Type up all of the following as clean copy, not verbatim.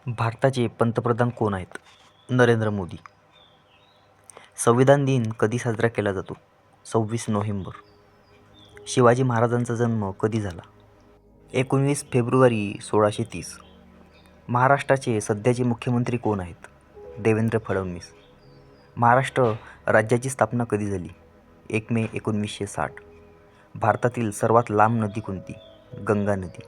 भारताचे पंतप्रधान कोण आहेत? नरेंद्र मोदी. संविधान दिन कधी साजरा केला जातो? 26 नोव्हेंबर. शिवाजी महाराजांचा जन्म कधी झाला? 19 फेब्रुवारी 1630. महाराष्ट्राचे सध्याचे मुख्यमंत्री कोण आहेत? देवेंद्र फडणवीस. महाराष्ट्र राज्याची स्थापना कधी झाली? 1 मे 1960. भारतातील सर्वात लांब नदी कोणती? गंगा नदी.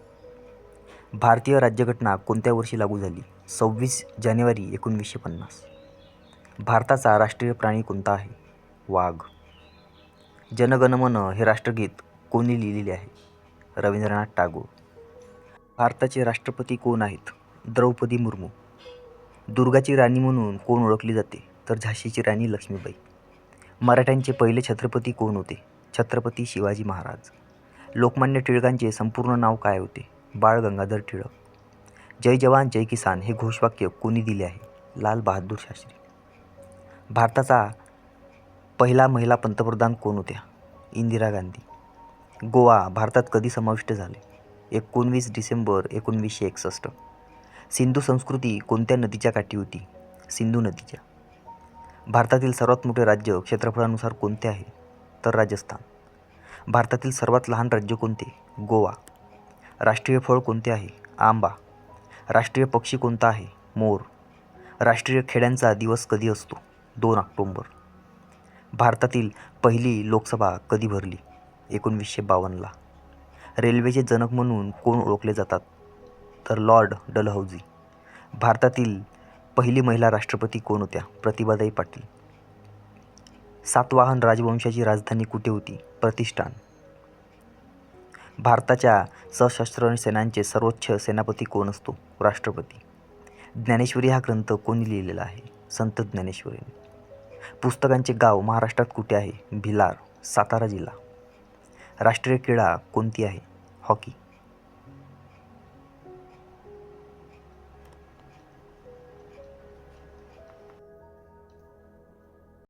भारतीय राज्यघटना कोणत्या वर्षी लागू झाली? 26 जानेवारी 1950. भारताचा राष्ट्रीय प्राणी कोणता आहे? वाघ. जन गण मन हे राष्ट्रगीत कोणी लिहिलेले आहे? रवींद्रनाथ टागोर. भारताचे राष्ट्रपती कोण आहेत? द्रौपदी मुर्मू. दुर्गाची राणी म्हणून कोण ओळखली जाते? तर झाशीची राणी लक्ष्मीबाई. मराठ्यांचे पहिले छत्रपती कोण होते? छत्रपती शिवाजी महाराज. लोकमान्य टिळकांचे संपूर्ण नाव काय होते? बाळ गंगाधर टिळक. जय जवान जय किसान हे घोषवाक्य कोणी दिले आहे? लाल बहादूर शास्त्री. भारताचा पहिला महिला पंतप्रधान कोण होत्या? इंदिरा गांधी. गोवा भारतात कधी समाविष्ट झाले? 19 डिसेंबर 1961. सिंधू संस्कृती कोणत्या नदीच्या काठी होती? सिंधू नदीच्या. भारतातील सर्वात मोठे राज्य क्षेत्रफळानुसार कोणते आहे? तर राजस्थान. भारतातील सर्वात लहान राज्य कोणते? गोवा. राष्ट्रीय फळ कोणते आहे? आंबा. राष्ट्रीय पक्षी कोणता आहे? मोर. राष्ट्रीय खेड्यांचा दिवस कधी असतो? 2 ऑक्टोबर. भारतातील पहिली लोकसभा कधी भरली? 1952ला. रेल्वेचे जनक म्हणून कोण ओळखले जातात? तर लॉर्ड डलहौसी. भारतातील पहिली महिला राष्ट्रपती कोण होत्या? प्रतिभाताई पाटील. सातवाहन राजवंशाची राजधानी कुठे होती? प्रतिष्ठान. भारताच्या सशस्त्र सेनांचे सर्वोच्च सेनापती कोण असतो? राष्ट्रपती. ज्ञानेश्वरी हा ग्रंथ कोणी लिहिलेला आहे? संत ज्ञानेश्वरीने. पुस्तकांचे गाव महाराष्ट्रात कुठे आहे? भिलार, सातारा जिल्हा. राष्ट्रीय क्रीडा कोणती आहे? हॉकी.